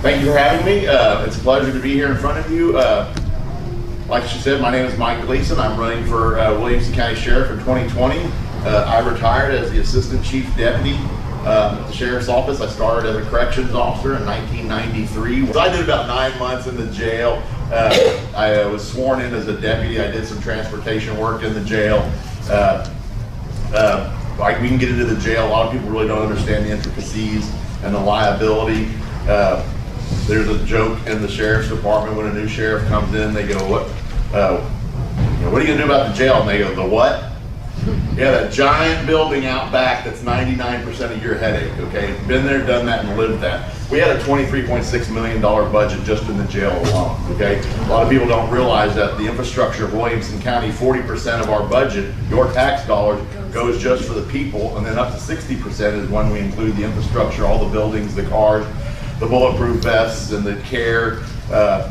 Thank you for having me. It's a pleasure to be here in front of you. Like she said, my name is Mike Gleason. I'm running for Williamson County Sheriff in 2020. I retired as the Assistant Chief Deputy at the Sheriff's Office. I started as a corrections officer in 1993. So I did about 9 months in the jail. I was sworn in as a deputy. I did some transportation work in the jail. We can get into the jail. A lot of people really don't understand the intricacies and the liability. There's a joke in the sheriff's department when a new sheriff comes in. They go, "What? What are you gonna do about the jail?" And they go, "The what?" Yeah, that giant building out back that's 99% of your headache. Okay, been there, done that, and lived that. We had a $23.6 million budget just in the jail alone. Okay, a lot of people don't realize that the infrastructure of Williamson County, 40% of our budget, your tax dollars, goes just for the people, and then up to 60% is when we include the infrastructure, all the buildings, the cars, the bulletproof vests, and the care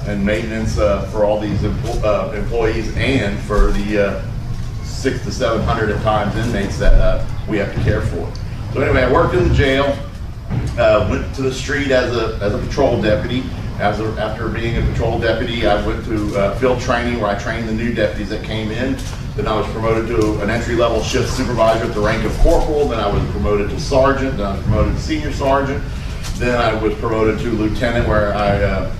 and maintenance for all these employees, and for the 600 to 700 at times inmates that we have to care for. So anyway, I worked in the jail, went to the street as a patrol deputy. After being a patrol deputy, I went to field training where I trained the new deputies that came in. Then I was promoted to an entry-level shift supervisor at the rank of corporal. Then I was promoted to sergeant. Then I was promoted to senior sergeant. Then I was promoted to lieutenant, where I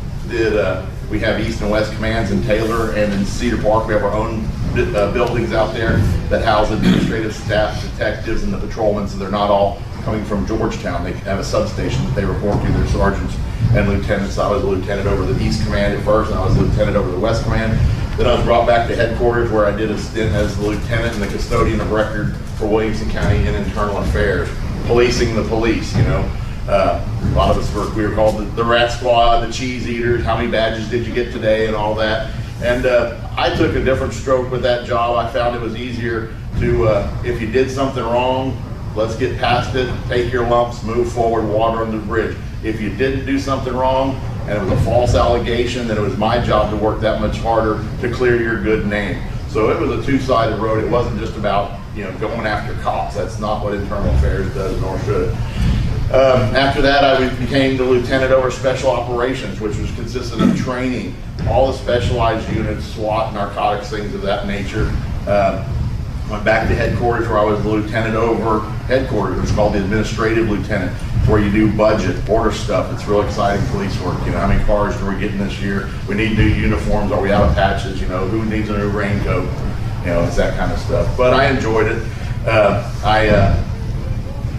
we have East and West commands in Taylor and in Cedar Park. We have our own buildings out there that house administrative staff, detectives, and the patrolmen, so they're not all coming from Georgetown. They have a substation that they report to, their sergeants and lieutenants. I was a lieutenant over the East Command at first, and I was a lieutenant over the West Command. Then I was brought back to headquarters, where I did a stint as the lieutenant and the custodian of record for Williamson County in internal affairs, policing the police, you know. A lot of us we were called the rat squad, the cheese eaters, how many badges did you get today, and all that. And I took a different stroke with that job. I found it was easier to, if you did something wrong, let's get past it, take your lumps, move forward, water under the bridge. If you didn't do something wrong and it was a false allegation, then it was my job to work that much harder to clear your good name. So it was a two-sided road. It wasn't just about, going after cops. That's not what internal affairs does, nor should it. After that, I became the lieutenant over special operations, which was consistent of training all the specialized units, SWAT, narcotics, things of that nature. Went back to headquarters, where I was the lieutenant over headquarters. It's called the administrative lieutenant, where you do budget, order stuff. It's real exciting police work. How many cars are we getting this year? We need new uniforms. Are we out of patches? Who needs a new raincoat? It's that kind of stuff. But I enjoyed it. I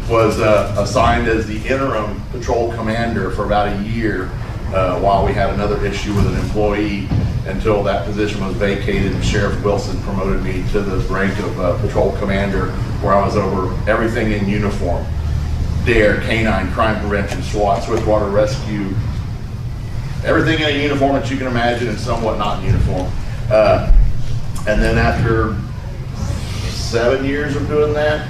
was assigned as the interim patrol commander for about a year while we had another issue with an employee, until that position was vacated and Sheriff Wilson promoted me to the rank of patrol commander, where I was over everything in uniform: DARE, canine, crime prevention, SWAT, swiftwater rescue, everything in a uniform that you can imagine, and somewhat not in uniform. And then after 7 years of doing that,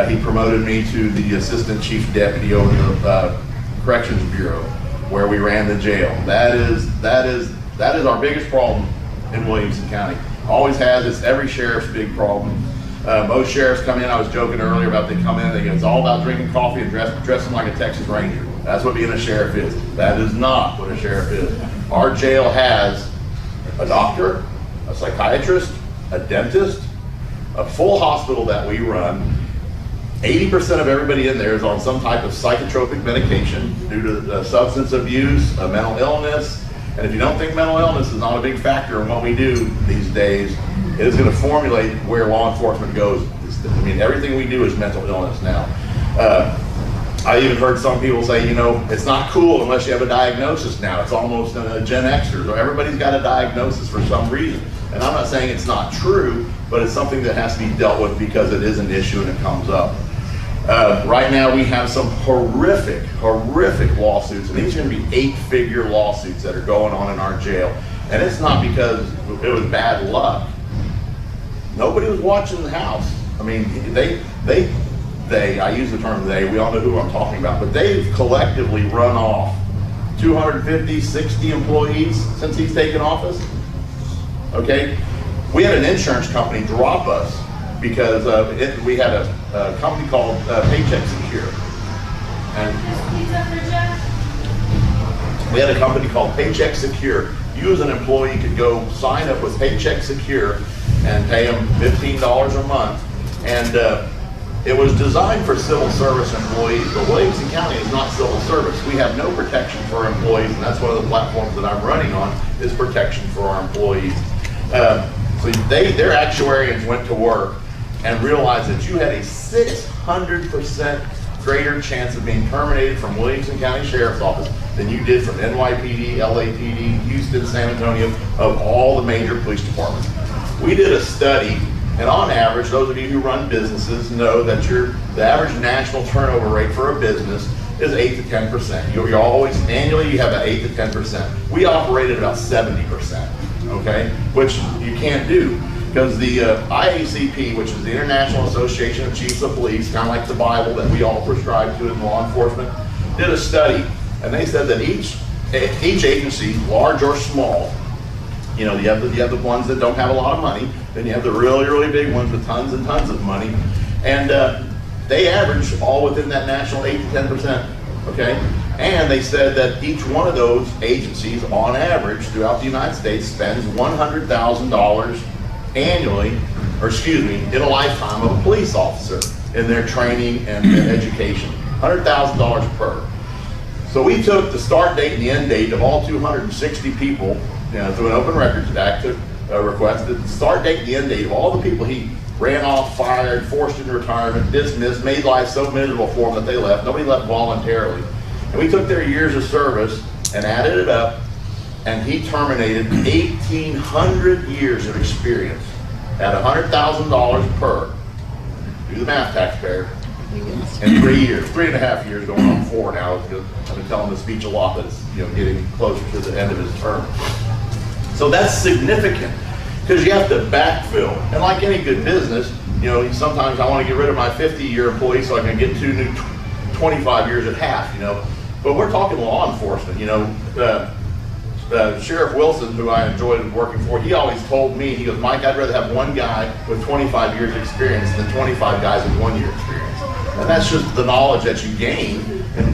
he promoted me to the assistant chief deputy over the corrections bureau, where we ran the jail. That is our biggest problem in Williamson County. Always has. It's every sheriff's big problem. Most sheriffs come in. I was joking earlier about they come in. They go, it's all about drinking coffee and dressing like a Texas Ranger. That's what being a sheriff is. That is not what a sheriff is. Our jail has a doctor, a psychiatrist, a dentist, a full hospital that we run. 80% of everybody in there is on some type of psychotropic medication due to substance abuse, mental illness. And if you don't think mental illness is not a big factor in what we do these days, it is going to formulate where law enforcement goes. Everything we do is mental illness now. I even heard some people say, it's not cool unless you have a diagnosis now. It's almost a Gen Xer. So everybody's got a diagnosis for some reason. And I'm not saying it's not true, but it's something that has to be dealt with because it is an issue and it comes up. Right now we have some horrific lawsuits, and these are going to be 8-figure lawsuits that are going on in our jail. And it's not because it was bad luck. Nobody was watching the house. I use the term they, we all know who I'm talking about, but they've collectively run off 250, 60 employees since he's taken office. Okay? We had an insurance company drop us because we had a company called Paycheck Secure. And We had a company called Paycheck Secure. You as an employee could go sign up with Paycheck Secure and pay them $15 a month. And it was designed for civil service employees, but Williamson County is not civil service. We have no protection for our employees, and that's one of the platforms that I'm running on, is protection for our employees. So their actuarians went to work and realized that you had a 600% greater chance of being terminated from Williamson County Sheriff's Office than you did from NYPD, LAPD, Houston, San Antonio, of all the major police departments. We did a study, and on average, those of you who run businesses know that the average national turnover rate for a business is 8 to 10%. You're always, annually, you have about 8 to 10%. We operate at about 70%, okay? Which you can't do, because the IACP, which is the International Association of Chiefs of Police, kind of like the Bible that we all prescribe to in law enforcement, did a study, and they said that each agency, large or small, you know, you have the ones that don't have a lot of money, then you have the really, really big ones with tons and tons of money, and they average all within that national 8 to 10%, okay? And they said that each one of those agencies, on average, throughout the United States, spends $100,000 annually, or excuse me, in a lifetime of a police officer in their training and education. $100,000 per. So we took the start date and the end date of all 260 people, you know, through an Open Records Act requested the start date and the end date of all the people he ran off, fired, forced into retirement, dismissed, made life so miserable for them that they left. Nobody left voluntarily. And we took their years of service and added it up, and he terminated 1,800 years of experience at $100,000 per. Do the math, taxpayer. In 3 years, 3.5 years, going on 4 now, because I've been telling the speech a lot that it's, you know, getting closer to the end of his term. So that's significant, because you have to backfill. And like any good business, you know, sometimes I want to get rid of my 50-year employee so I can get 2 new 25 years at half, you know. But we're talking law enforcement, you know. Sheriff Wilson, who I enjoyed working for, he always told me, he goes, Mike, I'd rather have one guy with 25 years experience than 25 guys with 1 year experience. And that's just the knowledge that you gain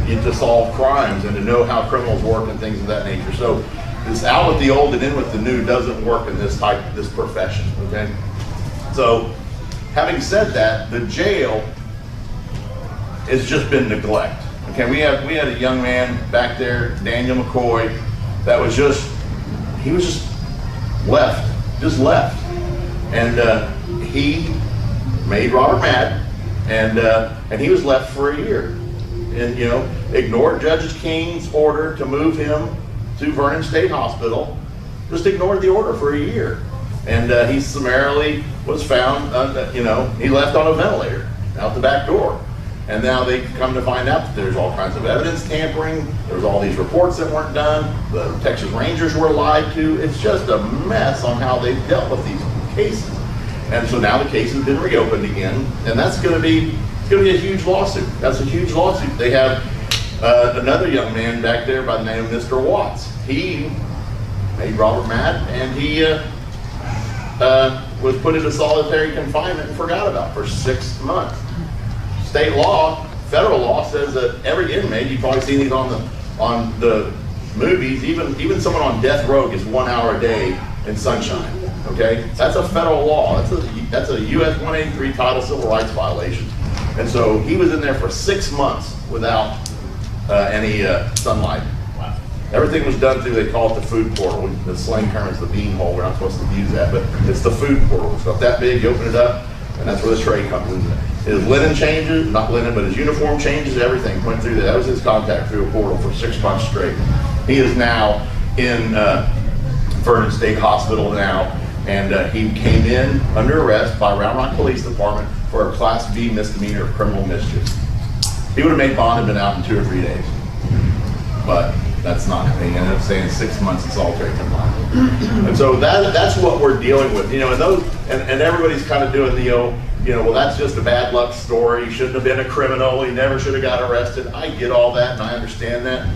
to solve crimes and to know how criminals work and things of that nature. So this out with the old and in with the new doesn't work in this profession, okay? So having said that, the jail has just been neglect. Okay, we had a young man back there, Daniel McCoy, that was he was just left. And he made Robert mad, and he was left for a year. And, you know, ignored Judge King's order to move him to Vernon State Hospital, just ignored the order for a year. And he summarily was found, you know, he left on a ventilator out the back door. And now they come to find out that there's all kinds of evidence tampering, there's all these reports that weren't done, the Texas Rangers were lied to. It's just a mess on how they've dealt with these cases. And so now the case has been reopened again, and that's going to be a huge lawsuit. That's a huge lawsuit. They have another young man back there by the name of Mr. Watts. He made Robert mad, and he was put into solitary confinement and forgot about for 6 months. State law, federal law says that every inmate, you've probably seen these on the movies, even someone on death row gets 1 hour a day in sunshine. Okay, that's a federal law. That's a U.S. 183 title civil rights violation. And so he was in there for 6 months without any sunlight. Wow. Everything was done through, they call it the food portal. The slang term is the bean hole. We're not supposed to use that, but it's the food portal. It's about that big. You open it up, and that's where the tray comes in. His linen changes, not linen, but his uniform changes, everything went through that. That was his contact through a portal for 6 months straight. He is now in Vernon State Hospital now, and he came in under arrest by Round Rock Police Department for a Class B misdemeanor of criminal mischief. He would have made bond and been out in 2 or 3 days, but that's not happening. He ended up staying 6 months in solitary confinement. And so that's what we're dealing with, you know. And everybody's kind of doing the well, that's just a bad luck story. He shouldn't have been a criminal. He never should have got arrested. I get all that, and I understand that.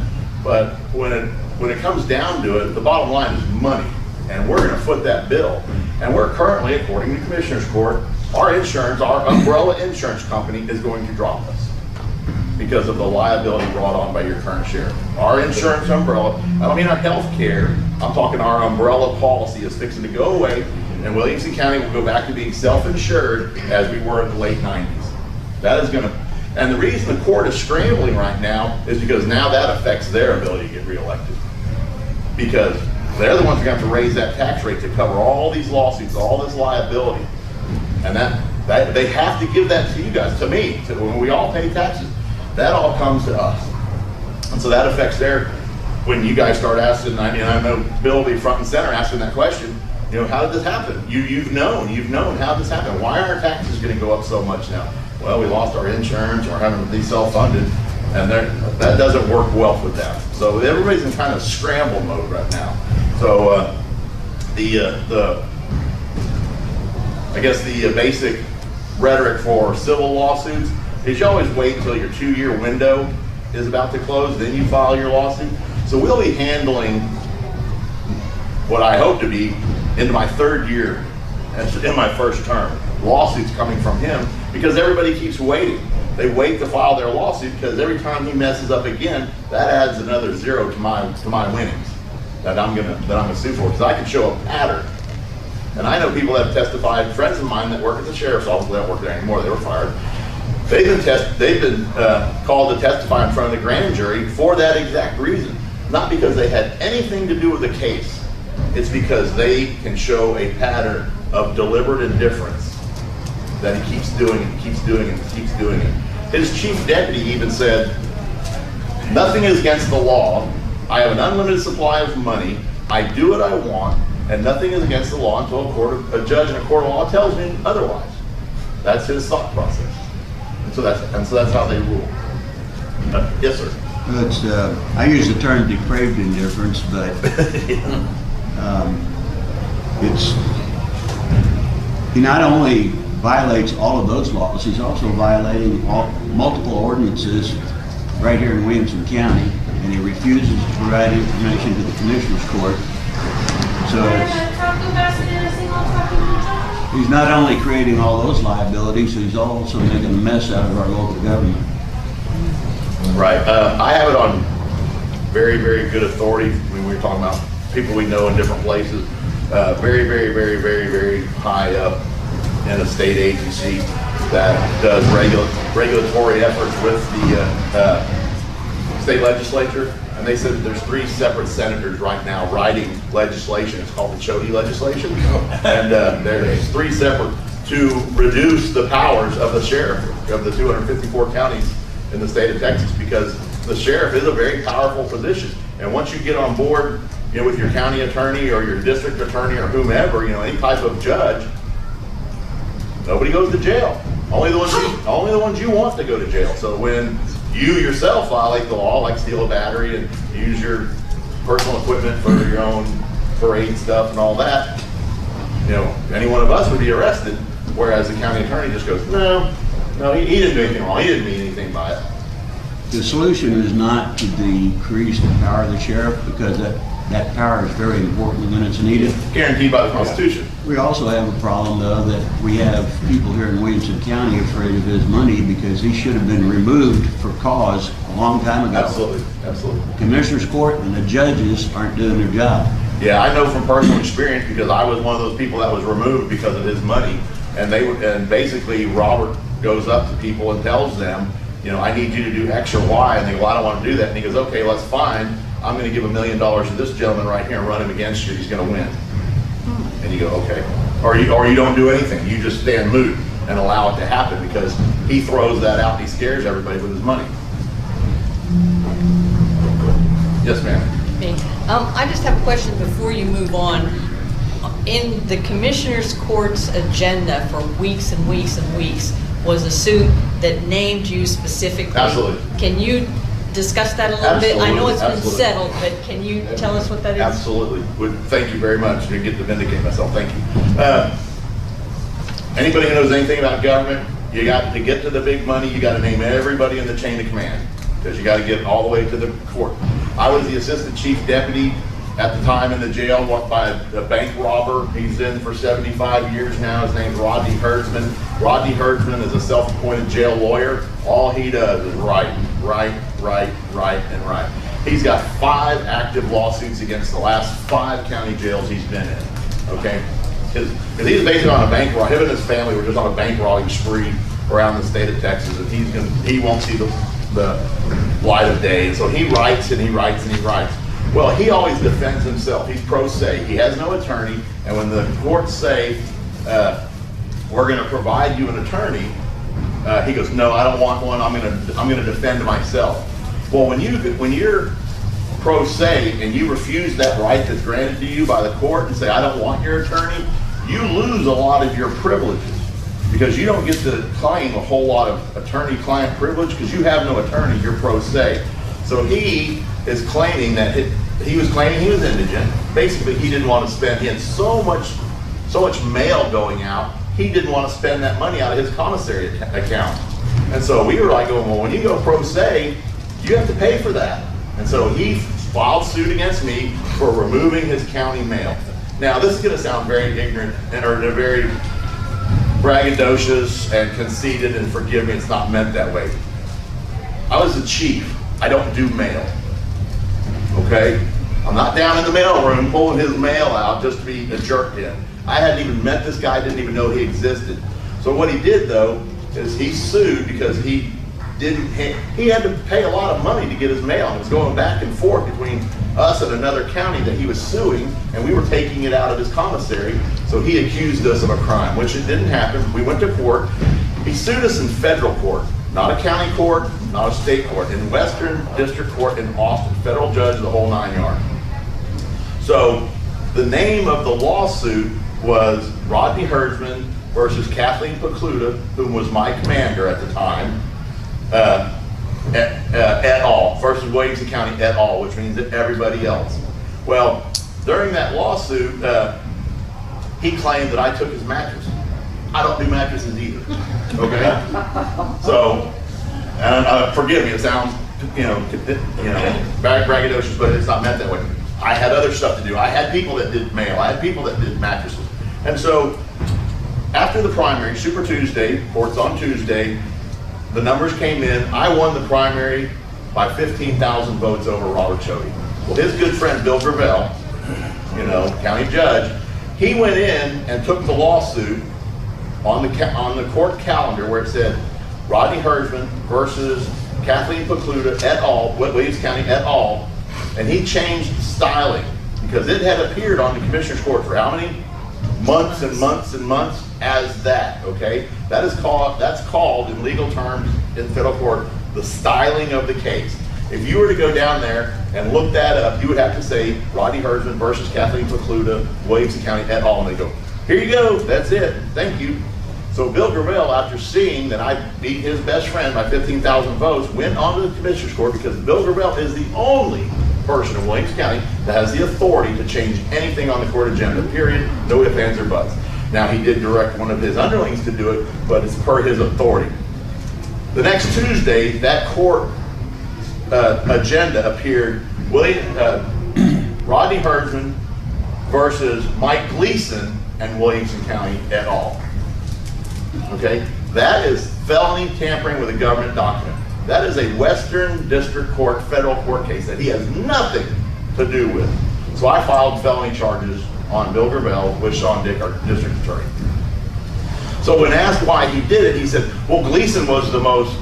But when it comes down to it, the bottom line is money, and we're going to foot that bill. And we're currently, according to Commissioner's Court, our umbrella insurance company is going to drop us because of the liability brought on by your current sheriff. Our insurance umbrella, I don't mean our health care, I'm talking our umbrella policy is fixing to go away, and Williamson County will go back to being self-insured as we were in the late 90s. That is gonna, and the reason the court is scrambling right now is because now that affects their ability to get reelected. Because they're the ones who have to raise that tax rate to cover all these lawsuits, all this liability. And that they have to give that to you guys, to me, to when we all pay taxes. That all comes to us. And so that affects their, when you guys start asking, I know Bill will be front and center asking that question, you know, how did this happen? You've known how this happened. Why are our taxes gonna go up so much now? Well, we lost our insurance, we're having to be self-funded, and that doesn't work well with that. So everybody's in kind of scramble mode right now. So I guess the basic rhetoric for civil lawsuits is you always wait until your 2-year window is about to close, then you file your lawsuit. So we'll be handling what I hope to be into my 3rd year, in my first term, lawsuits coming from him, because everybody keeps waiting. They wait to file their lawsuit because every time he messes up again, that adds another 0 to my winnings that I'm gonna sue for, because I can show a pattern. And I know people that have testified, friends of mine that work at the sheriff's office, they don't work there anymore, they were fired. They've been called to testify in front of the grand jury for that exact reason. Not because they had anything to do with the case. It's because they can show a pattern of deliberate indifference that he keeps doing it, keeps doing it, keeps doing it. His chief deputy even said, nothing is against the law. I have an unlimited supply of money. I do what I want, and nothing is against the law until a judge in a court of law tells me otherwise. That's his thought process. And so that's how they rule. Yes, sir. Well, it's, I use the term depraved indifference, but he not only violates all of those laws, he's also violating multiple ordinances right here in Williamson County, and he refuses to provide information to the Commissioner's Court. So he's not only creating all those liabilities, he's also making a mess out of our local government. Right. I have it on very, very good authority when we were talking about people we know in different places. Very, very, very, very, very high up in a state agency that does regulatory efforts with the state legislature. And they said that there's 3 separate senators right now writing legislation. It's called the Chody legislation. And there's 3 separate to reduce the powers of the sheriff of the 254 counties in the state of Texas, because the sheriff is a very powerful position. And once you get on board, you know, with your county attorney or your district attorney or whomever, you know, any type of judge, nobody goes to jail. Only the ones you want to go to jail. So when you yourself violate the law, like steal a battery and use your personal equipment for your own parade stuff and all that, you know, any one of us would be arrested. Whereas the county attorney just goes, no, he didn't do anything wrong. He didn't mean anything by it. The solution is not to decrease the power of the sheriff, because that power is very important when it's needed. Guaranteed by the Constitution. We also have a problem, though, that we have people here in Williamson County afraid of his money because he should have been removed for cause a long time ago. Absolutely, absolutely. Commissioner's Court and the judges aren't doing their job. Yeah, I know from personal experience, because I was one of those people that was removed because of his money, and basically Robert goes up to people and tells them, you know, I need you to do X or Y, and they go, I don't want to do that, and he goes, okay, well, that's fine. I'm going to give $1 million to this gentleman right here and run him against you. He's going to win. And you go, okay. Or you don't do anything. You just stand moot and allow it to happen, because he throws that out. He scares everybody with his money. Yes, ma'am. Okay. I just have a question before you move on. In the Commissioner's Court's agenda for weeks and weeks and weeks was a suit that named you specifically. Absolutely. Can you discuss that a little bit? I know it's been settled, but can you tell us what that is? Absolutely. Thank you very much. You get to vindicate myself. Thank you. Anybody who knows anything about government, you got to get to the big money. You got to name everybody in the chain of command, because you got to get all the way to the court. I was the assistant chief deputy at the time in the jail by a bank robber. He's in for 75 years now. His name's Rodney Herdsman. Rodney Herdsman is a self-appointed jail lawyer. All he does is write right, and right. He's got 5 active lawsuits against the last 5 county jails he's been in, okay? Because he's basically on a bank rob. Him and his family were just on a bank robbing spree around the state of Texas, and he won't see the light of day. And so he writes and he writes and he writes. Well, he always defends himself. He's pro se. He has no attorney, and when the courts say, we're going to provide you an attorney, he goes, no, I don't want one. I'm going to defend myself. Well, when you're pro se and you refuse that right that's granted to you by the court and say, I don't want your attorney, you lose a lot of your privileges because you don't get to claim a whole lot of attorney-client privilege because you have no attorney. You're pro se. So he is claiming that he was indigent. Basically, he didn't want to spend. He had so much mail going out. He didn't want to spend that money out of his commissary account. And so we were like going, well, when you go pro se, you have to pay for that. And so he filed suit against me for removing his county mail. Now, this is going to sound very ignorant or very braggadocious and conceited, and forgive me, it's not meant that way. I was the chief. I don't do mail. Okay? I'm not down in the mail room pulling his mail out just to be a jerk to him. I hadn't even met this guy, didn't even know he existed. So what he did though, is he sued because he had to pay a lot of money to get his mail. It was going back and forth between us and another county that he was suing, and we were taking it out of his commissary. So he accused us of a crime, which it didn't happen. We went to court. He sued us in federal court, not a county court, not a state court, in Western District Court in Austin, federal judge, the whole 9 yards. So the name of the lawsuit was Rodney Herdsman versus Kathleen Pecluda, whom was my commander at the time, et al. Versus Williamson County et al., which means that everybody else. Well, during that lawsuit, he claimed that I took his mattress. I don't do mattresses either. Okay, so forgive me. It sounds braggadocious, but it's not meant that way. I had other stuff to do. I had people that did mail. I had people that did mattresses. And so after the primary, Super Tuesday, court's on Tuesday, the numbers came in. I won the primary by 15,000 votes over Robert Chody. Well, his good friend Bill Gravel, county judge, he went in and took the lawsuit on the court calendar where it said Rodney Herdsman versus Kathleen Pecluda et al., Williamson County et al., and he changed the styling because it had appeared on the commissioner's court for how many months and months and months as that, okay? That's called in legal terms in federal court the styling of the case. If you were to go down there and look that up, you would have to say Rodney Herdsman versus Kathleen Pecluda, Williamson County et al., and they go, here you go, that's it, thank you. So Bill Gravel, after seeing that I beat his best friend by 15,000 votes, went on to the commissioner's court because Bill Gravel is the only person in Williamson County that has the authority to change anything on the court agenda, period, no ifs, ands, or buts. Now, he did direct one of his underlings to do it, but it's per his authority. The next Tuesday, that court agenda appeared, Rodney Herdsman versus Mike Gleason and Williamson County et al. Okay, that is felony tampering with a government document. That is a Western District Court, federal court case that he has nothing to do with. So I filed felony charges on Bill Gravel with Sean Dick, our district attorney. So when asked why he did it, he said, well, Gleason was the most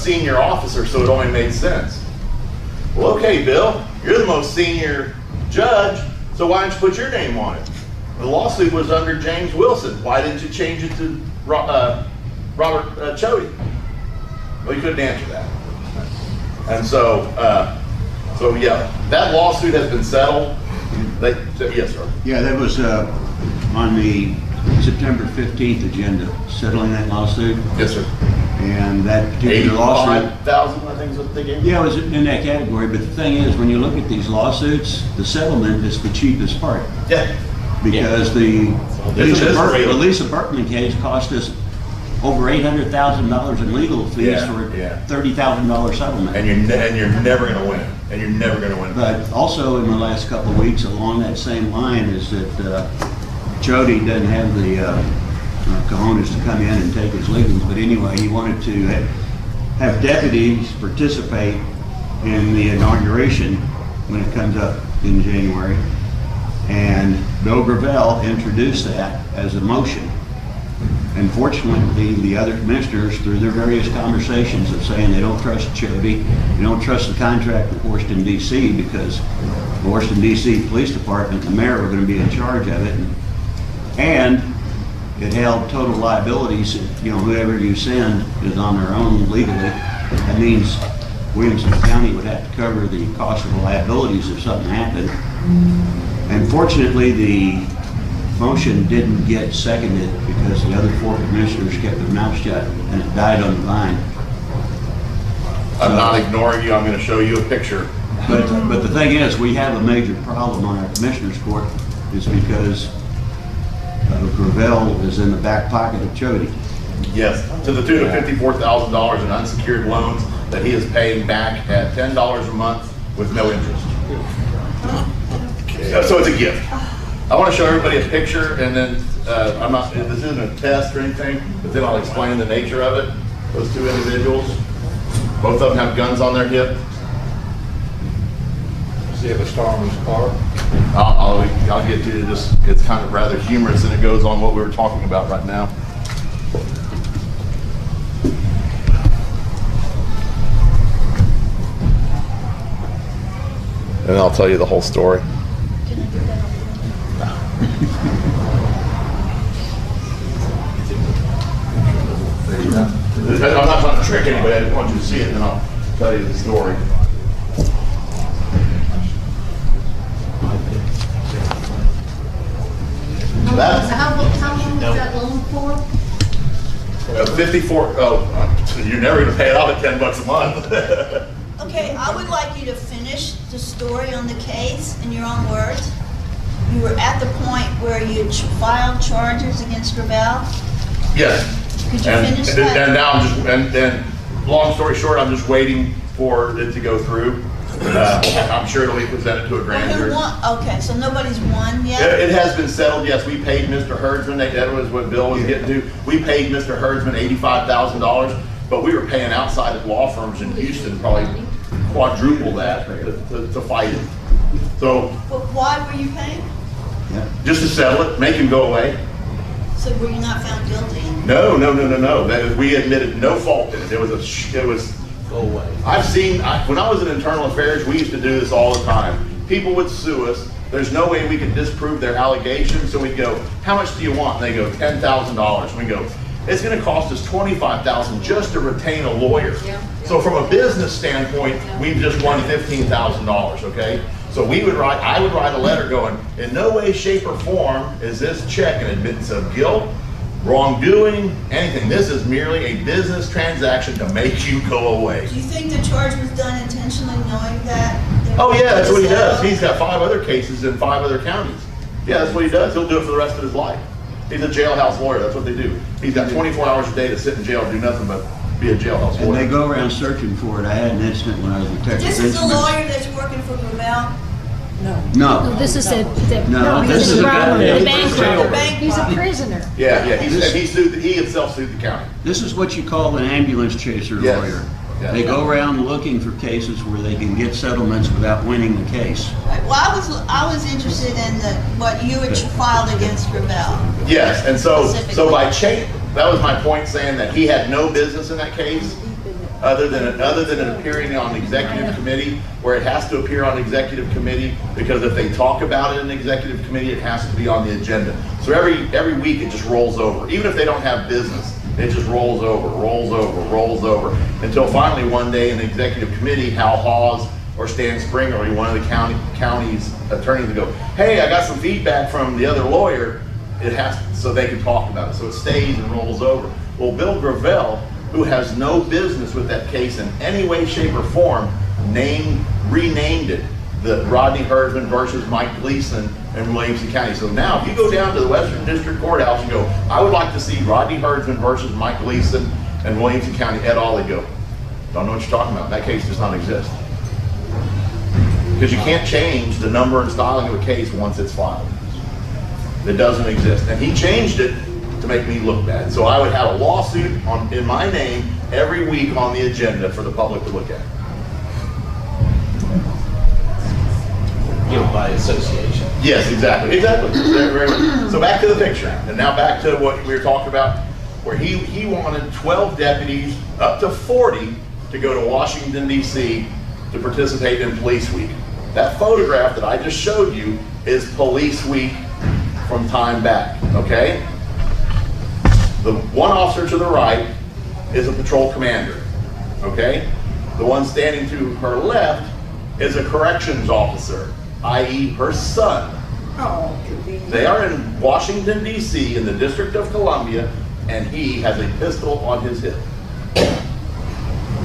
senior officer, so it only made sense. Well, okay, Bill, you're the most senior judge, so why didn't you put your name on it? The lawsuit was under James Wilson. Why didn't you change it to Robert Chody? Well, he couldn't answer that. And so yeah, that lawsuit has been settled. Yes, sir. Yeah, that was on the September 15th agenda, settling that lawsuit. Yes, sir. And that particular lawsuit, 85,000, I think is what they gave. yeah, it was in that category. But the thing is, when you look at these lawsuits, the settlement is the cheapest part. Yeah. Because the Lisa Berkman case cost us over $800,000 in legal fees for a $30,000 settlement. And you're never going to win. And you're never going to win. But also in the last couple of weeks, along that same line, is that Chody doesn't have the cojones to come in and take his leavings. But anyway, he wanted to have deputies participate in the inauguration when it comes up in January. And Bill Gravel introduced that as a motion. Unfortunately, the other commissioners, through their various conversations of saying they don't trust Chody, they don't trust the contract with Washington DC, because the Washington DC Police Department, the mayor, were going to be in charge of it. And it held total liabilities. You know, whoever you send is on their own legally. That means Williamson County would have to cover the cost of the liabilities if something happened. Unfortunately, the motion didn't get seconded because the other 4 commissioners kept their mouths shut, and it died on the vine. I'm not ignoring you, I'm gonna show you a picture. But the thing is, we have a major problem on our commissioners court, is because Gravel is in the back pocket of Chody. Yes, to the tune of $54,000 in unsecured loans that he is paying back at $10 a month with no interest. So it's a gift. I want to show everybody a picture, and then this isn't a test or anything, but then I'll explain the nature of it. Those 2 individuals, both of them have guns on their hip. Does he have a star on his car? I'll get to just, it's kind of rather humorous, and it goes on what we were talking about right now. And I'll tell you the whole story. I'm not trying to trick anybody, I just want you to see it, and then I'll tell you the story. How long was that loan for? 54, you're never gonna pay it off at $10 a month. Okay, I would like you to finish the story on the case in your own words. You were at the point where you filed charges against Gravel. Yes. Could you finish that? And now and long story short, I'm just waiting for it to go through. I'm sure it'll be presented to a grand Well, who jury. won? Okay, so nobody's won yet? It has been settled, yes. We paid Mr. Herdsman, that was what Bill was getting to. We paid Mr. Herdsman $85,000, but we were paying outside at law firms in Houston probably quadruple that to fight it. So But why were you paying? just to settle it, make him go away. So were you not found guilty? No. We admitted no fault in it. It was Go away. when I was in internal affairs, we used to do this all the time. People would sue us. There's no way we could disprove their allegations. So we'd go, how much do you want? And they go, $10,000. And we go, it's going to cost us $25,000 just to retain a lawyer. So from a business standpoint, we've just won $15,000, okay? So I would write a letter going, in no way, shape, or form is this check an admittance of guilt, wrongdoing, anything. This is merely a business transaction to make you go away. Do you think the charge was done intentionally, knowing that? Oh yeah, that's what he does. He's got 5 other cases in 5 other counties. Yeah, that's what he does. He'll do it for the rest of his life. He's a jailhouse lawyer. That's what they do. He's got 24 hours a day to sit in jail and do nothing but be a jailhouse And they lawyer. go around searching for it. I had an incident when I was a detective. This is the lawyer that's working for Gravel? No. This is No, this is a guy the that- bank jail. robber. He's a prisoner. Yeah. He himself sued the county. This is what you call an ambulance chaser Yes. lawyer. Yeah. They go around looking for cases where they can get settlements without winning the case. Right, well, I was interested in what you had filed against Gravel. Yes, and so Specifically. by chain, that was my point, saying that he had no business in that case, other than it appearing on the executive committee, where it has to appear on the executive committee, because if they talk about it in the executive committee, it has to be on the agenda. So every week it just rolls over, even if they don't have business. It just rolls over, until finally one day in the executive committee, Hal Hawes or Stan Springer, or one of the county's attorneys will go, hey, I got some feedback from the other lawyer. It has, so they can talk about it. So it stays and rolls over. Well, Bill Gravel, who has no business with that case in any way, shape, or form, renamed it the Rodney Herdsman versus Mike Gleason in Williamson County. So now, if you go down to the Western District Courthouse and go, I would like to see Rodney Herdsman versus Mike Gleason in Williamson County, et al., they go, don't know what you're talking about. That case does not exist. Because you can't change the number and styling of a case once it's filed. It doesn't exist. And he changed it to make me look bad. So I would have a lawsuit in my name every week on the agenda for the public to look at. By association. Yes, exactly, exactly. Very good. So back to the picture, and now back to what we were talking about, where he wanted 12 deputies, up to 40, to go to Washington, D.C. to participate in Police Week. That photograph that I just showed you is Police Week from time back, okay? The one officer to the right is a patrol commander, okay? The one standing to her left is a corrections officer, i.e. her son. Oh, convenient. They are in Washington, D.C., in the District of Columbia, and he has a pistol on his hip.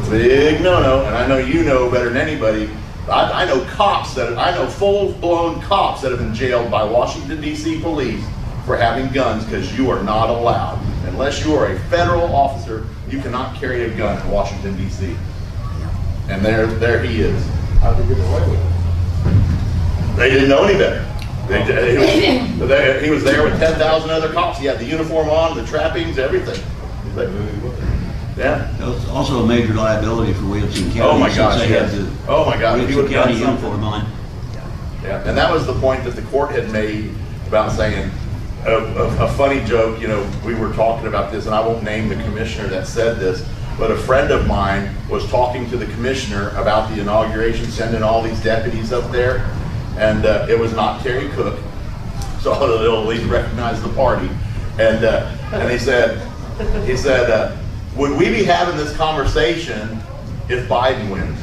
Big no-no, and I know you know better than anybody. I know cops I know full-blown cops that have been jailed by Washington, D.C. police for having guns, because you are not allowed. Unless you are a federal officer, you cannot carry a gun in Washington, D.C. And there he is. How'd they get away with it? They didn't know any better. He was there with 10,000 other cops. He had the uniform on, the trappings, everything. Yeah. That was also a major liability for Williamson County. Oh my since gosh, they yes. had the Oh my God, he Williamson would've done County something. uniform on. Yeah, and that was the point that the court had made about saying, a funny joke, you know, we were talking about this, and I won't name the commissioner that said this, but a friend of mine was talking to the commissioner about the inauguration, sending all these deputies up there, and it was not Terry Cook, so they'll at least recognize the party. And he said, would we be having this conversation if Biden wins?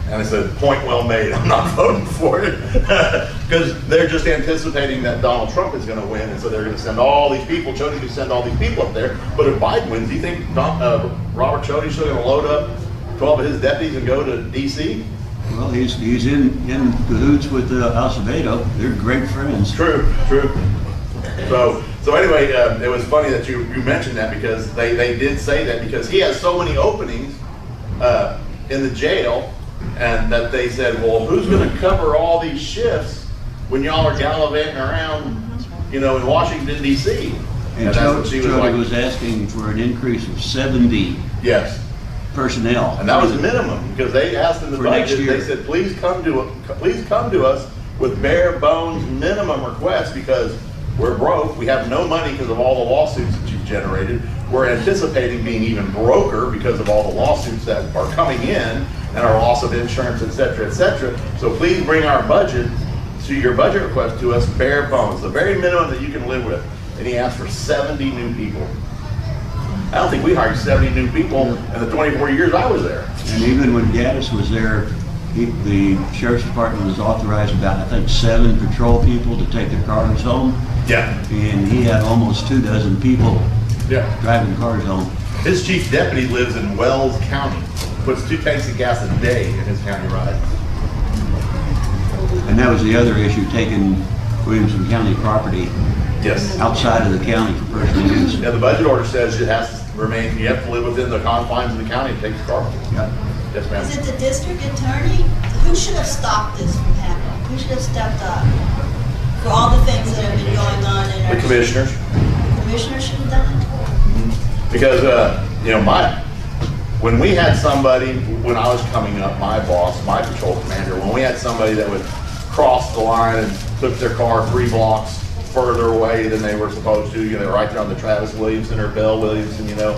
And I said, point well made, I'm not voting for it. Because they're just anticipating that Donald Trump is going to win, and so they're going to send all these people, Chody's going to send all these people up there. But if Biden wins, do you think Robert Chody's still going to load up 12 of his deputies and go to D.C.? Well, he's in cahoots with Acevedo. They're great friends. True. So anyway, it was funny that you mentioned that, because they did say that, because he has so many openings in the jail, and that they said, well, who's going to cover all these shifts when y'all are gallivanting around, you know, in Washington, D.C.? And that's what she was Chody like. was asking for an increase of 70 Yes. personnel. And that was the minimum, because they asked in the For next budget, year. they said, please come to us with bare bones minimum requests, because we're broke. We have no money because of all the lawsuits that you've generated. We're anticipating being even broker because of all the lawsuits that are coming in, and our loss of insurance, et cetera, et cetera. So please bring our budget, to your budget request to us, bare bones, the very minimum that you can live with. And he asked for 70 new people. I don't think we hired 70 new people in the 24 years I was there. And even when Gaddis was there, the sheriff's department was authorized about, I think, 7 patrol people to take their cars home. Yeah. And he had almost 24 people Yeah. driving cars home. His chief deputy lives in Wells County, puts 2 tanks of gas a day in his county ride. And that was the other issue, taking Williamson County property Yes. outside of the county for personal use. Yeah, the budget order says it has to remain, you have to live within the confines of the county to take the car. Yep. Yes, Is ma'am. it the district attorney? Who should have stopped this from happening? Who should have stepped up for all the things that have been going on in our... The commissioners. The commissioner should have done it? Because, you know, when we had somebody, when I was coming up, my boss, my patrol commander, when we had somebody that would cross the line and took their car 3 blocks further away than they were supposed to, you know, right there on the Travis Williamson or Bell Williamson, you know,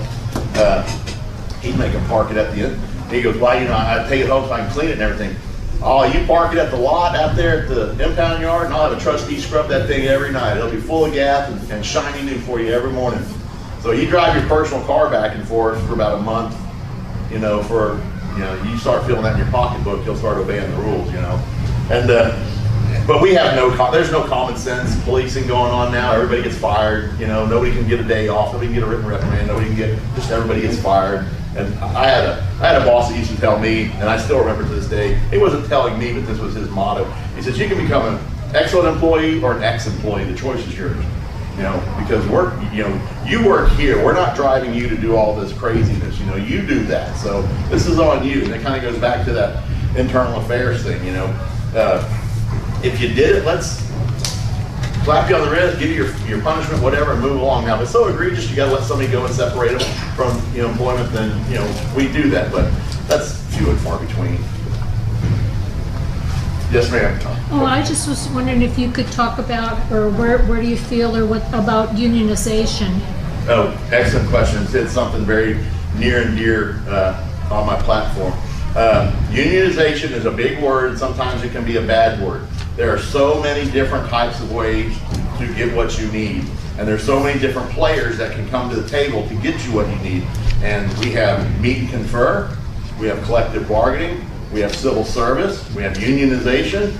he'd make them park it at the end. He goes, well, you know, I take it home so I can clean it and everything. Oh, you park it at the lot out there at the impound yard, and I'll have a trustee scrub that thing every night. It'll be full of gas and shiny new for you every morning. So you drive your personal car back and forth for about a month, you know, you start feeling that in your pocketbook, you'll start obeying the rules, you know. And, but we have there's no common sense policing going on now. Everybody gets fired, you know, nobody can get a day off, nobody can get a written reprimand, just everybody gets fired. And I had a boss that used to tell me, and I still remember to this day, he wasn't telling me, but this was his motto. He says, you can become an excellent employee or an ex-employee, the choice is yours. You know, because you work here. We're not driving you to do all this craziness. You know, you do that. So this is on you. And it kind of goes back to that internal affairs thing. You know, if you did it, let's slap you on the wrist, give you your punishment, whatever, and move along. Now, if it's so egregious, you gotta let somebody go and separate them from, employment, then, we do that, but that's few and far between. Yes, ma'am. Oh, I just was wondering if you could talk about, or where do you feel, or what about unionization? Oh, excellent questions. It's something very near and dear on my platform. Unionization is a big word. Sometimes it can be a bad word. There are so many different types of ways to get what you need. And there's so many different players that can come to the table to get you what you need. And we have meet and confer, we have collective bargaining, we have civil service, we have unionization.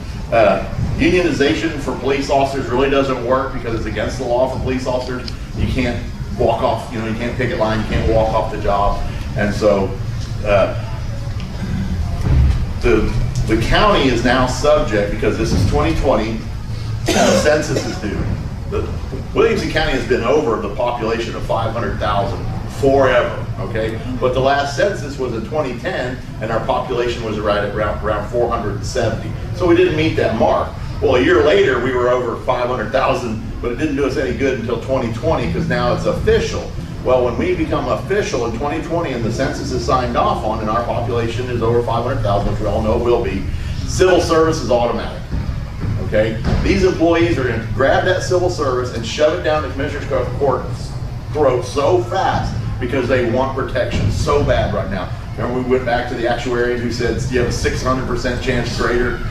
Unionization for police officers really doesn't work because it's against the law for police officers. You can't walk off, you can't picket line, you can't walk off the job. And so the county is now subject, because this is 2020, the census is due. Williamson County has been over the population of 500,000 forever, okay? But the last census was in 2010, and our population was right at around 470. So we didn't meet that mark. Well, a year later, we were over 500,000, but it didn't do us any good until 2020, because now it's official. Well, when we become official in 2020 and the census is signed off on and our population is over 500,000, which we all know it will be, civil service is automatic, okay? These employees are gonna grab that civil service and shove it down the commissioner's court's throat so fast because they want protection so bad right now. Remember, we went back to the actuaries who said you have a 600% chance greater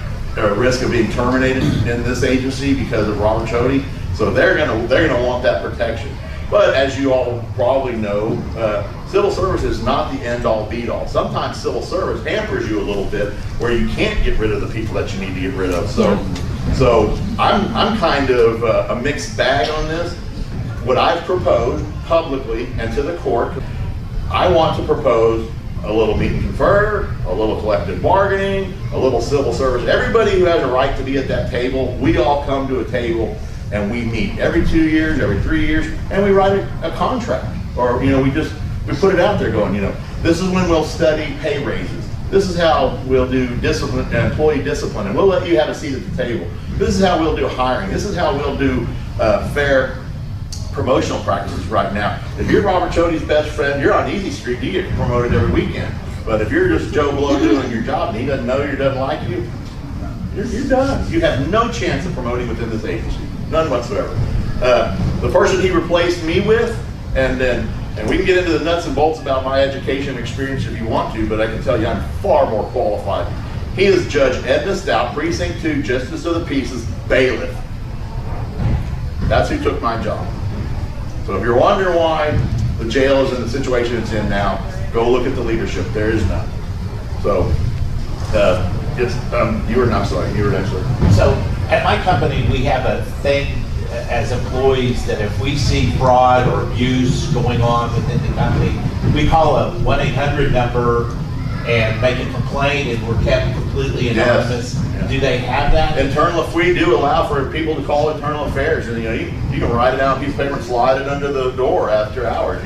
risk of being terminated in this agency because of Robert Chody. So they're gonna want that protection. But as you all probably know, civil service is not the end-all be-all. Sometimes civil service hampers you a little bit where you can't get rid of the people that you need to get rid of. So I'm kind of a mixed bag on this. What I've proposed publicly and to the court, I want to propose a little meet and confer, a little collective bargaining, a little civil service. Everybody who has a right to be at that table, we all come to a table and we meet every 2 years, every 3 years, and we write a contract. Or, we put it out there going, this is when we'll study pay raises. This is how we'll do discipline, employee discipline, and we'll let you have a seat at the table. This is how we'll do hiring. This is how we'll do fair promotional practices right now. If you're Robert Chody's best friend, you're on Easy Street, you get promoted every weekend. But if you're just Joe Blow doing your job and he doesn't know you, doesn't like you, you're done. You have no chance of promoting within this agency. None whatsoever. The person he replaced me with, and we can get into the nuts and bolts about my education and experience if you want to, but I can tell you I'm far more qualified. He is Judge Edna Stout, Precinct 2, Justice of the Peace, bailiff. That's who took my job. So if you're wondering why the jail is in the situation it's in now, go look at the leadership. There is none. So, I'm sorry, you were next. So at my company, we have a thing as employees that if we see fraud or abuse going on within the company, we call a 1-800 number and make a complaint, and we're kept completely anonymous. Yes. Do they have that? We do allow for people to call internal affairs, and you can write it down on a piece of paper and slide it under the door after hours.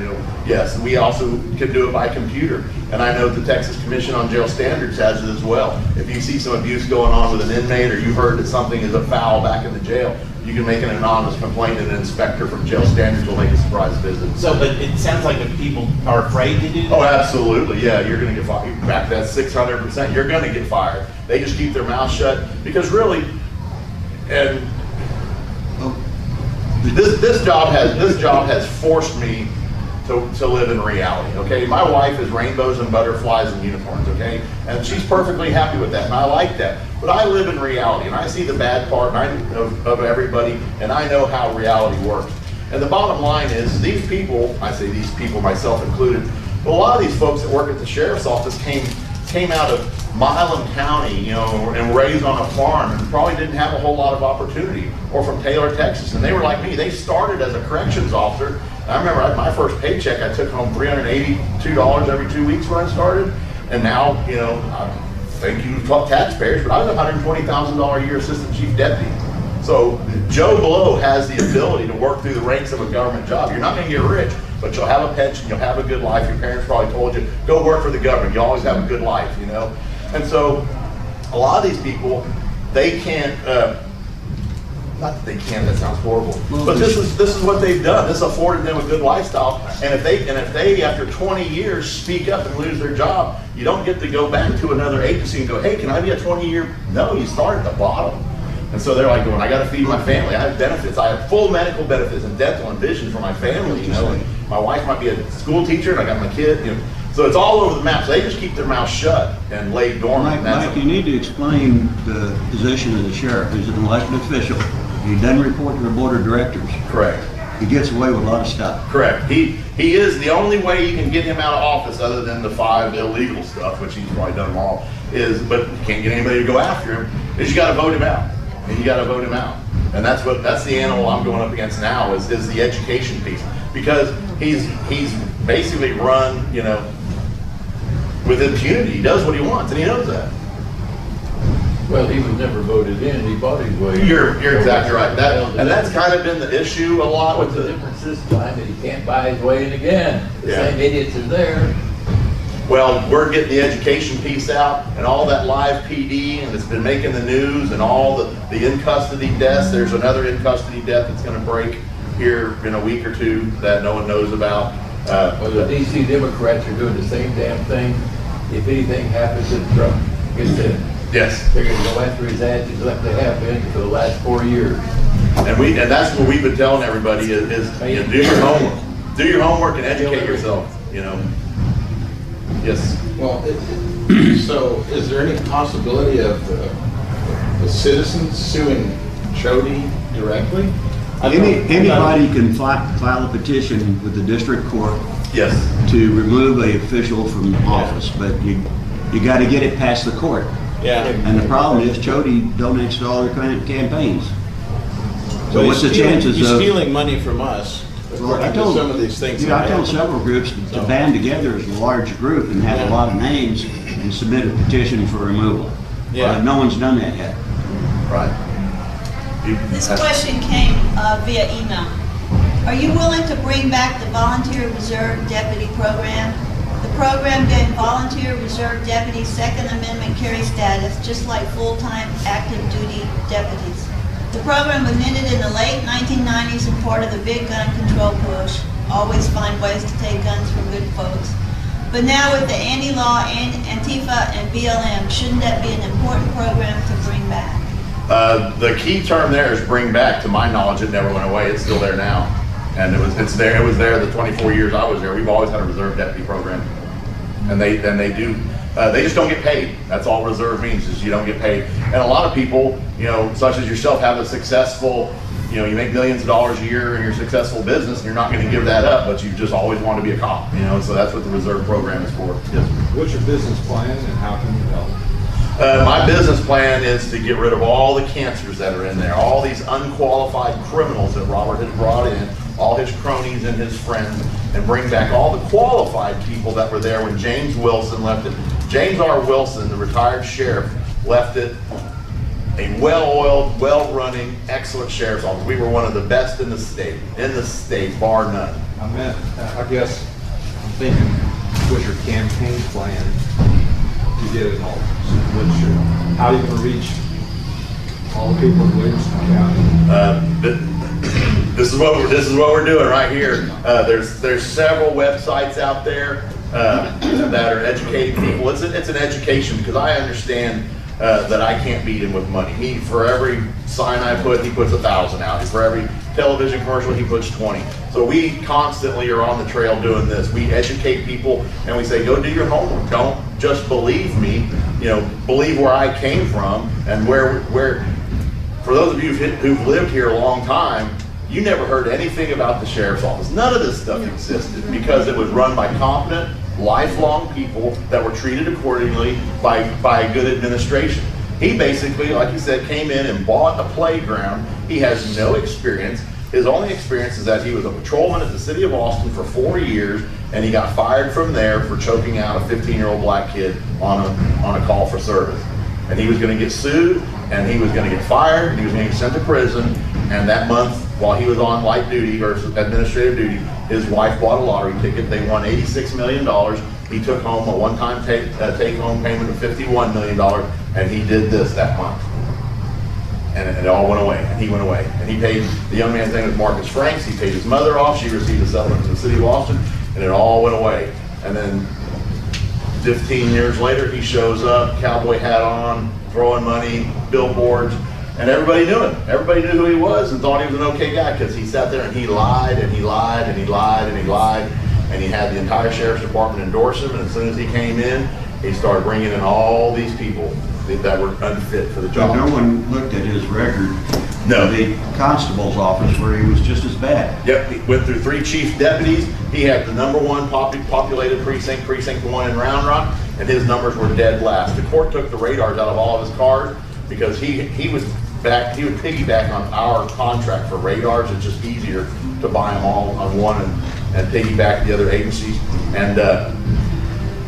Yes, and we also can do it by computer. And I know the Texas Commission on Jail Standards has it as well. If you see some abuse going on with an inmate, or you heard that something is a foul back in the jail, you can make an anonymous complaint, and an inspector from Jail Standards will make a surprise visit. So, but it sounds like if people are afraid to do that. Oh, absolutely, yeah, you're gonna get fired. Back to that 600%, you're gonna get fired. They just keep their mouth shut, because really, and this job has forced me to live in reality, okay? My wife is rainbows and butterflies and unicorns, okay? And she's perfectly happy with that, and I like that. But I live in reality, and I see the bad part of everybody, and I know how reality works. And the bottom line is, these people, I say these people, myself included, but a lot of these folks that work at the sheriff's office came out of Milam County, and raised on a farm, and probably didn't have a whole lot of opportunity, or from Taylor, Texas, and they were like me. They started as a corrections officer. I remember my first paycheck, I took home $382 every 2 weeks when I started, and now, thank you taxpayers, but I was a $120,000 a year assistant chief deputy. So Joe Blow has the ability to work through the ranks of a government job. You're not going to get rich, but you'll have a pension, you'll have a good life. Your parents probably told you, go work for the government. You always have a good life, And so a lot of these people, they can't, not that they can't, that sounds horrible. Well, But this is what they've done. This afforded them a good lifestyle. And if they, after 20 years, speak up and lose their job, you don't get to go back to another agency and go, hey, can I be a 20-year? No, you start at the bottom. And so they're like going, I gotta feed my family. I have benefits. I have full medical benefits and dental and vision for my family, you know. And my wife might be a school teacher and I got my kid, you know. So it's all over the map. So they just keep their mouth shut and lay dormant. Mike, you need to explain the position of the sheriff. He's an elected official. He doesn't report to the board of directors. Correct. He gets away with a lot of stuff. Correct. He is the only way you can get him out of office, other than the 5 illegal stuff, which he's probably done them all, but you can't get anybody to go after him, is you gotta vote him out. And you gotta vote him out. And that's the animal I'm going up against now is the education piece. Because he's basically run, you know, with impunity. He does what he wants and he knows that. Well, he was never voted in, he bought his way. You're exactly right. And that's kind of been the issue a lot with What's the difference this time that he can't buy his way in again? The Yeah. same idiots are there. Well, we're getting the education piece out and all that live PD, and it's been making the news, and all the in-custody deaths. There's another in-custody death that's gonna break here in a week or two that no one knows about. Well, the DC Democrats are doing the same damn thing. If anything happens to Trump gets in, Yes. they're gonna go after his ass just like they have been for the last 4 years. And that's what we've been telling everybody is you know, do your homework. Do your homework and educate yourself, you know. Yes. Well, so is there any possibility of the citizens suing Chody directly? Anybody can file a petition with the district court Yes. to remove an official from office, but you gotta get it past the court. Yeah. And the problem is Chody donates to all their campaigns. So But what's the chances he's of? stealing money from us, Well, according to some of these things. I told several groups to band together as a large group and have a lot of names and submit a petition for removal. Yeah. No one's done that yet. Right. This question came via email. Are you willing to bring back the volunteer reserve deputy program? The program gave volunteer reserve deputies Second Amendment carry status, just like full-time active duty deputies. The program was ended in the late 1990s and part of the big gun control push. Always find ways to take guns from good folks. But now with the anti-law, Antifa, and BLM, shouldn't that be an important program to bring back? The key term there is bring back. To my knowledge, it never went away. It's still there now. And it's there. It was there the 24 years I was there. We've always had a reserve deputy program. And they just don't get paid. That's all reserve means, is you don't get paid. And a lot of people, you know, such as yourself, have a successful, you know, you make millions of dollars a year in your successful business, and you're not going to give that up, but you just always want to be a cop, you know, so that's what the reserve program is for. Yes. What's your business plan and how can you help? My business plan is to get rid of all the cancers that are in there, all these unqualified criminals that Robert has brought in, all his cronies and his friends, and bring back all the qualified people that were there when James Wilson left it. James R. Wilson, the retired sheriff, left it a well-oiled, well-running, excellent sheriff's office. We were one of the best in the state, bar none. I guess I'm thinking, what's your campaign plan to get an office? How are you going to reach all the people in Williamson County? This is what we're doing right here. There's several websites out there that are educating people. It's an education, because I understand that I can't beat him with money. For every sign I put, he puts 1,000 out. For every television commercial, he puts 20. So we constantly are on the trail doing this. We educate people and we say, go do your homework. Don't just believe me. You know, believe where I came from and where. For those of you who've lived here a long time, you never heard anything about the sheriff's office. None of this stuff existed because it was run by competent, lifelong people that were treated accordingly by good administration. He basically, like you said, came in and bought a playground. He has no experience. His only experience is that he was a patrolman at the city of Austin for 4 years, and he got fired from there for choking out a 15-year-old black kid on a call for service. And he was going to get sued, and he was going to get fired, and he was going to get sent to prison. And that month, while he was on light duty or administrative duty, his wife bought a lottery ticket. They won $86 million. He took home a one-time take-home payment of $51 million, and he did this that month. And it all went away, and he went away. And he paid, the young man's name was Marcus Franks, he paid his mother off, she received a settlement from the city of Austin, and it all went away. And then 15 years later, he shows up, cowboy hat on, throwing money, billboards, and everybody knew him. Everybody knew who he was and thought he was an okay guy, because he sat there and he lied, and he lied, and he lied, and he lied, and he had the entire sheriff's department endorse him, and as soon as he came in, he started bringing in all these people that were unfit for the But job. no one looked at his record. No. The constable's office where he was just as bad. Yep, he went through 3 chief deputies. He had the #1 populated precinct, precinct 1 in Round Rock, and his numbers were dead last. The court took the radars out of all of his cars because he would piggyback on our contract for radars. It's just easier to buy them all on one and piggyback the other agencies. And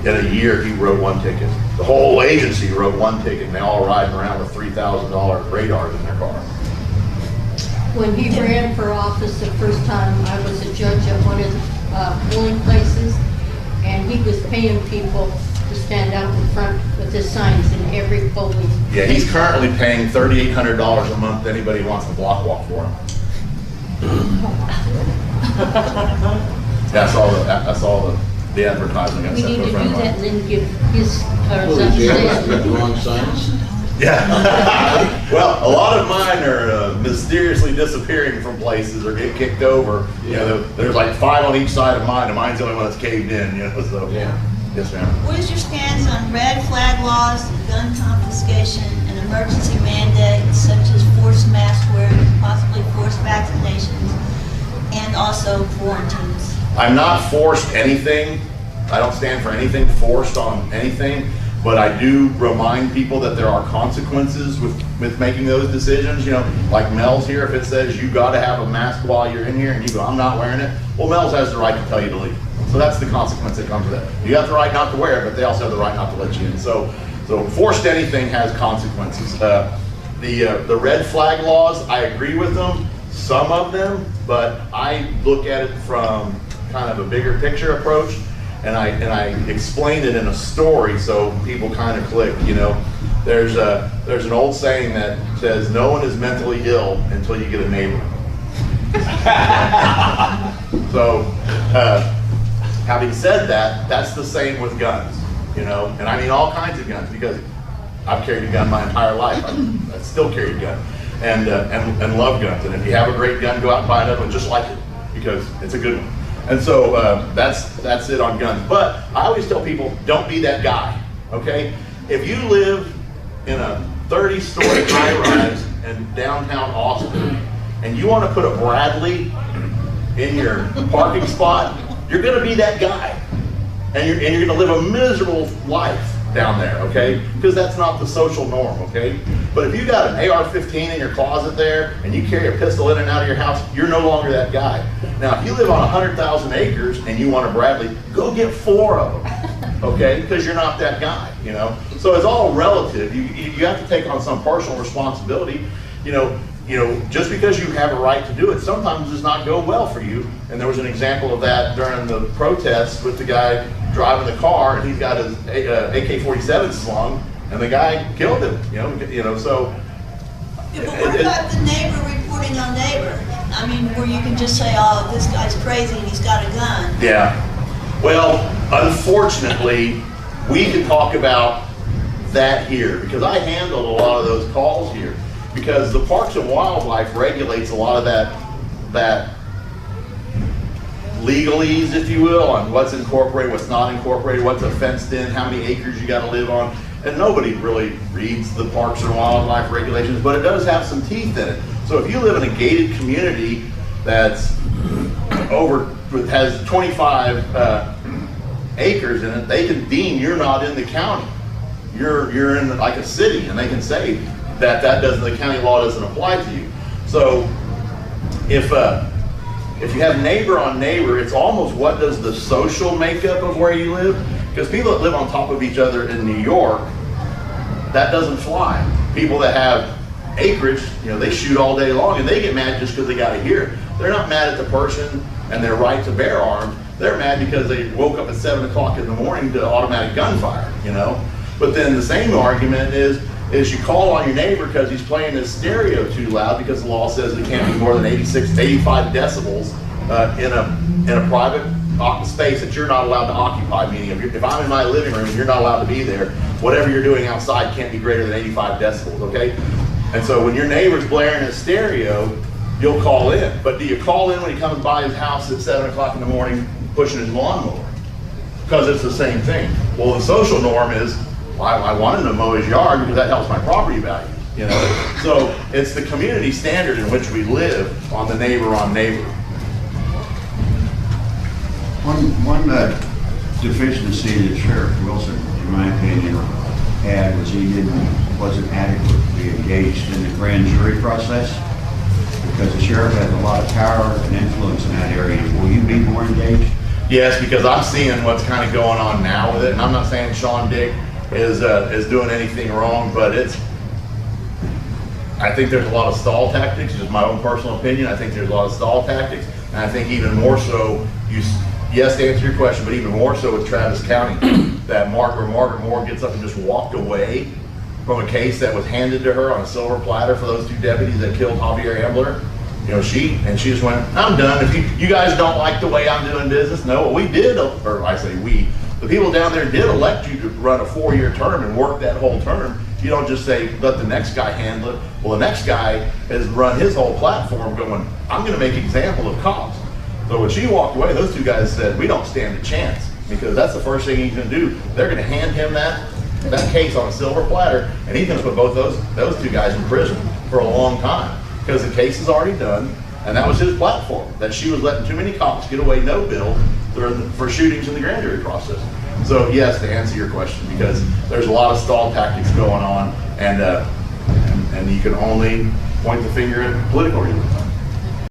in a year, he wrote 1 ticket. The whole agency wrote 1 ticket, and they all riding around with $3,000 radars in their car. When he ran for office the first time, I was a judge at one of the polling places, and he was paying people to stand out in front with his signs in every polling. Yeah, he's currently paying $3,800 a month to anybody who wants to block walk for him. That's all the advertising I We sent need to a to do friend of that mine. and then give his cars Well, up the jail to got the wrong signs. Yeah. Well, a lot of mine are mysteriously disappearing from places or get kicked over. You know, there's like 5 on each side of mine, and mine's the only one that's caved in, you know, so. Yeah. Yes, ma'am. What is your stance on red flag laws, gun confiscation, and emergency mandates such as forced mask wearing, possibly forced vaccinations, and also quarantines? I'm not forced anything. I don't stand for anything forced on anything, but I do remind people that there are consequences with making those decisions. You know, like Mel's here, if it says you got to have a mask while you're in here and you go, I'm not wearing it, well, Mel's has the right to tell you to leave. So that's the consequence that comes with it. You have the right not to wear it, but they also have the right not to let you in. So forced anything has consequences. The red flag laws, I agree with them, some of them, but I look at it from kind of a bigger picture approach, and I explained it in a story so people kind of click. You know, there's an old saying that says no one is mentally ill until you get a neighbor. So having said that, that's the same with guns, you know, and I mean all kinds of guns, because I've carried a gun my entire life. I still carry a gun and love guns, and if you have a great gun, go out and buy another one just like it, because it's a good one. And so that's it on guns. But I always tell people, don't be that guy, okay? If you live in a 30-story high-rise in downtown Austin, and you want to put a Bradley in your parking spot, you're going to be that guy. And you're going to live a miserable life down there, okay? Because that's not the social norm, okay? But if you got an AR-15 in your closet there, and you carry a pistol in and out of your house, you're no longer that guy. Now, if you live on 100,000 acres and you want a Bradley, go get 4 of them, okay? Because you're not that guy, you know? So it's all relative. You have to take on some personal responsibility. You know, just because you have a right to do it, sometimes does not go well for you. And there was an example of that during the protests with the guy driving the car, and he's got his AK-47 slung, and the guy killed him. You know. So. Yeah, but what about the neighbor reporting on neighbor? I mean, where you can just say, oh, this guy's crazy and he's got a gun. Yeah. Well, unfortunately, we can talk about that here, because I handled a lot of those calls here. Because the Parks and Wildlife regulates a lot of that legalese, if you will, on what's incorporated, what's not incorporated, what's fenced in, how many acres you got to live on. And nobody really reads the Parks and Wildlife regulations, but it does have some teeth in it. So if you live in a gated community that's has 25 acres in it, they can deem you're not in the county. You're in like a city, and they can say the county law doesn't apply to you. So if you have neighbor on neighbor, it's almost what does the social makeup of where you live? Because people that live on top of each other in New York, that doesn't fly. People that have acreage, you know, they shoot all day long, and they get mad just because they got to hear. They're not mad at the person and their right to bear arms. They're mad because they woke up at 7 o'clock in the morning to automatic gunfire, you know? But then the same argument is, is you call on your neighbor because he's playing his stereo too loud, because the law says it can't be more than 86 to 85 decibels in a private space that you're not allowed to occupy. Meaning, if I'm in my living room and you're not allowed to be there, whatever you're doing outside can't be greater than 85 decibels, okay? And so when your neighbor's blaring his stereo, you'll call in. But do you call in when he comes by his house at 7 o'clock in the morning pushing his lawnmower? Because it's the same thing. Well, the social norm is, I want him to mow his yard because that helps my property value, you know? So it's the community standard in which we live on the neighbor on neighbor. One deficiency that Sheriff Wilson, in my opinion, had was he wasn't adequately engaged in the grand jury process, because the sheriff has a lot of power and influence in that area. Will you be more engaged? Yes, because I'm seeing what's kind of going on now with it, and I'm not saying Sean Dick is doing anything wrong, but I think there's a lot of stall tactics, just my own personal opinion. I think there's a lot of stall tactics, and I think even more so, yes, to answer your question, but even more so with Travis County, that Margaret Moore gets up and just walked away from a case that was handed to her on a silver platter for those two deputies that killed Javier Ambler. You know, she just went, I'm done. If you guys don't like the way I'm doing business, no, we did, or I say we, the people down there did elect you to run a 4-year term and work that whole term. You don't just say, let the next guy handle it. Well, the next guy has run his whole platform going, I'm going to make an example of cops. So when she walked away, those two guys said, we don't stand a chance, because that's the first thing he's going to do. They're going to hand him that case on a silver platter, and he's going to put both those two guys in prison for a long time, because the case is already done, and that was his platform, that she was letting too many cops get away no bill for shootings in the grand jury process. So yes, to answer your question, because there's a lot of stall tactics going on, and you can only point the finger at political reasons.